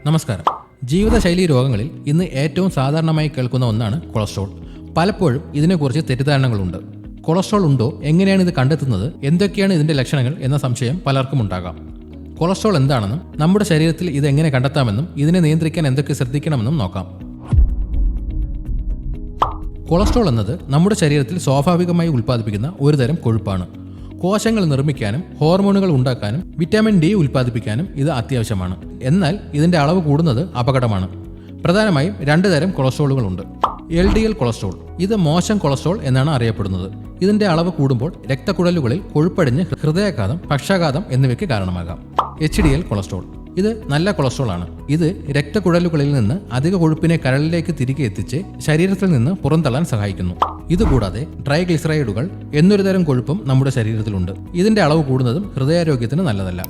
നമസ്കാരം. ജീവിതശൈലി രോഗങ്ങളിൽ ഇന്ന് ഏറ്റവും സാധാരണമായി കേൾക്കുന്ന ഒന്നാണ് കൊളസ്ട്രോൾ. പലപ്പോഴും ഇതിനെക്കുറിച്ച് തെറ്റിദ്ധാരണകളുണ്ട്. കൊളസ്ട്രോൾ ഉണ്ടോ, എങ്ങനെയാണ് ഇത് കണ്ടെത്തുന്നത്, എന്തൊക്കെയാണ് ഇതിന്റെ ലക്ഷണങ്ങൾ എന്ന സംശയം പലർക്കും ഉണ്ടാകാം. കൊളസ്ട്രോൾ എന്താണെന്നും നമ്മുടെ ശരീരത്തിൽ ഇത് എങ്ങനെ കണ്ടെത്താമെന്നും ഇതിനെ നിയന്ത്രിക്കാൻ എന്തൊക്കെ ശ്രദ്ധിക്കണമെന്നും നോക്കാം. കൊളസ്ട്രോൾ എന്നത് നമ്മുടെ ശരീരത്തിൽ സ്വാഭാവികമായി ഉൽപ്പാദിപ്പിക്കുന്ന ഒരുതരം കൊഴുപ്പാണ്. കോശങ്ങൾ നിർമ്മിക്കാനും ഹോർമോണുകൾ ഉണ്ടാക്കാനും വിറ്റാമിൻ ഡി ഉൽപ്പാദിപ്പിക്കാനും ഇത് അത്യാവശ്യമാണ്. എന്നാൽ ഇതിന്റെ അളവ് കൂടുന്നത് അപകടമാണ്. പ്രധാനമായും 2 തരം കൊളസ്ട്രോളുകളുണ്ട്. LDL കൊളസ്ട്രോൾ, ഇത് മോശം കൊളസ്ട്രോൾ എന്നാണ് അറിയപ്പെടുന്നത്. ഇതിന്റെ അളവ് കൂടുമ്പോൾ രക്തക്കുഴലുകളിൽ കൊഴുപ്പടിഞ്ഞ് ഹൃദയാഘാതം, പക്ഷാഘാതം എന്നിവയ്ക്ക് കാരണമാകാം. HDL കൊളസ്ട്രോൾ, ഇത് നല്ല കൊളസ്ട്രോൾ ആണ്. ഇത് രക്തക്കുഴലുകളിൽ നിന്ന് അധിക കൊഴുപ്പിനെ കരളിലേക്ക് തിരികെ എത്തിച്ച് ശരീരത്തിൽ നിന്ന് പുറന്തള്ളാൻ സഹായിക്കുന്നു. ഇതുകൂടാതെ ട്രൈഗ്ലിസറൈഡുകൾ എന്നൊരു തരം കൊഴുപ്പും നമ്മുടെ ശരീരത്തിലുണ്ട്. ഇതിന്റെ അളവ് കൂടുന്നതും ഹൃദയാരോഗ്യത്തിന് നല്ലതല്ല.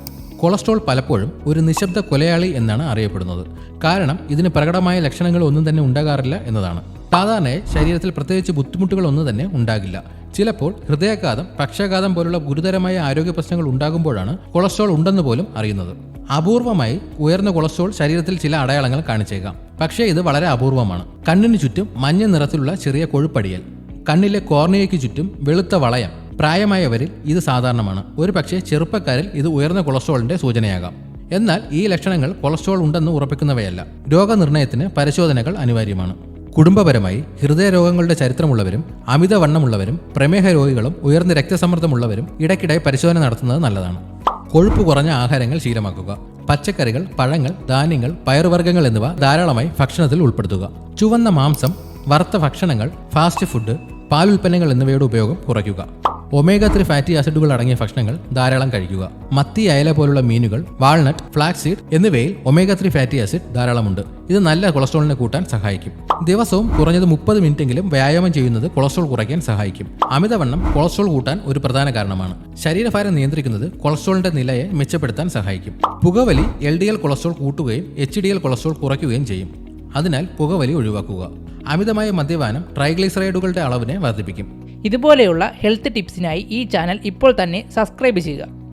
കൊളസ്ട്രോൾ പലപ്പോഴും ഒരു നിശബ്ദ കൊലയാളി എന്നാണ് അറിയപ്പെടുന്നത്. കാരണം ഇതിന് പ്രകടമായ ലക്ഷണങ്ങൾ ഒന്നും തന്നെ ഉണ്ടാകാറില്ല എന്നതാണ്. സാധാരണയായി ശരീരത്തിൽ പ്രത്യേകിച്ച് ബുദ്ധിമുട്ടുകൾ ഒന്നും തന്നെ ഉണ്ടാകില്ല. ചിലപ്പോൾ ഹൃദയാഘാതം, പക്ഷാഘാതം പോലുള്ള ഗുരുതരമായ ആരോഗ്യ പ്രശ്നങ്ങൾ ഉണ്ടാകുമ്പോഴാണ് കൊളസ്ട്രോൾ ഉണ്ടെന്ന് പോലും അറിയുന്നത്. അപൂർവമായി ഉയർന്ന കൊളസ്ട്രോൾ ശരീരത്തിൽ ചില അടയാളങ്ങൾ കാണിച്ചേക്കാം, പക്ഷേ ഇത് വളരെ അപൂർവമാണ്. കണ്ണിന് ചുറ്റും മഞ്ഞ നിറത്തിലുള്ള ചെറിയ കൊഴുപ്പടിയൽ, കണ്ണിലെ കോർണിയയ്ക്ക് ചുറ്റും വെളുത്ത വളയം. പ്രായമായവരിൽ ഇത് സാധാരണമാണ്. ഒരു പക്ഷേ ചെറുപ്പക്കാരിൽ ഇത് ഉയർന്ന കൊളസ്ട്രോളിന്റെ സൂചനയാകാം. എന്നാൽ ഈ ലക്ഷണങ്ങൾ കൊളസ്ട്രോൾ ഉണ്ടെന്ന് ഉറപ്പിക്കുന്നവയല്ല. രോഗനിർണയത്തിന് പരിശോധനകൾ അനിവാര്യമാണ്. കുടുംബപരമായി ഹൃദയരോഗങ്ങളുടെ ചരിത്രമുള്ളവരും അമിതവണ്ണമുള്ളവരും പ്രമേഹ രോഗികളും ഉയർന്ന രക്തസമ്മർദ്ദമുള്ളവരും ഇടയ്ക്കിടെ പരിശോധന നടത്തുന്നത് നല്ലതാണ്. കൊഴുപ്പ് കുറഞ്ഞ ആഹാരങ്ങൾ ശീലമാക്കുക. പച്ചക്കറികൾ, പഴങ്ങൾ, ധാന്യങ്ങൾ, പയറുവർഗ്ഗങ്ങൾ എന്നിവ ധാരാളമായി ഭക്ഷണത്തിൽ ഉൾപ്പെടുത്തുക. ചുവന്ന മാംസം, വറുത്ത ഭക്ഷണങ്ങൾ, ഫാസ്റ്റ് ഫുഡ്, പാലുൽപ്പന്നങ്ങൾ എന്നിവയുടെ ഉപയോഗം കുറയ്ക്കുക. ഒമേഗ 3 ഫാറ്റി ആസിഡുകൾ അടങ്ങിയ ഭക്ഷണങ്ങൾ ധാരാളം കഴിക്കുക. മത്തി, അയല പോലുള്ള മീനുകൾ, വാൾനട്ട്, ഫ്ലാക്സ് സീഡ് എന്നിവയിൽ ഒമേഗ 3 ഫാറ്റി ആസിഡ് ധാരാളമുണ്ട്. ഇത് നല്ല കൊളസ്ട്രോളിനെ കൂട്ടാൻ സഹായിക്കും. ദിവസവും കുറഞ്ഞത് 30 മിനിറ്റെങ്കിലും വ്യായാമം ചെയ്യുന്നത് കൊളസ്ട്രോൾ കുറയ്ക്കാൻ സഹായിക്കും. അമിതവണ്ണം കൊളസ്ട്രോൾ കൂട്ടാൻ ഒരു പ്രധാന കാരണമാണ്. ശരീരഭാരം നിയന്ത്രിക്കുന്നത് കൊളസ്ട്രോളിന്റെ നിലയെ മെച്ചപ്പെടുത്താൻ സഹായിക്കും. പുകവലി LDL കൊളസ്ട്രോൾ കൂട്ടുകയും HDL കൊളസ്ട്രോൾ കുറയ്ക്കുകയും ചെയ്യും. അതിനാൽ പുകവലി ഒഴിവാക്കുക. അമിതമായ മദ്യപാനം ട്രൈഗ്ലിസറൈഡുകളുടെ അളവിനെ വർദ്ധിപ്പിക്കും. ഇതുപോലെയുള്ള ഹെൽത്ത് ടിപ്സിനായി ഈ ചാനൽ ഇപ്പോൾ തന്നെ സബ്സ്ക്രൈബ് ചെയ്യുക.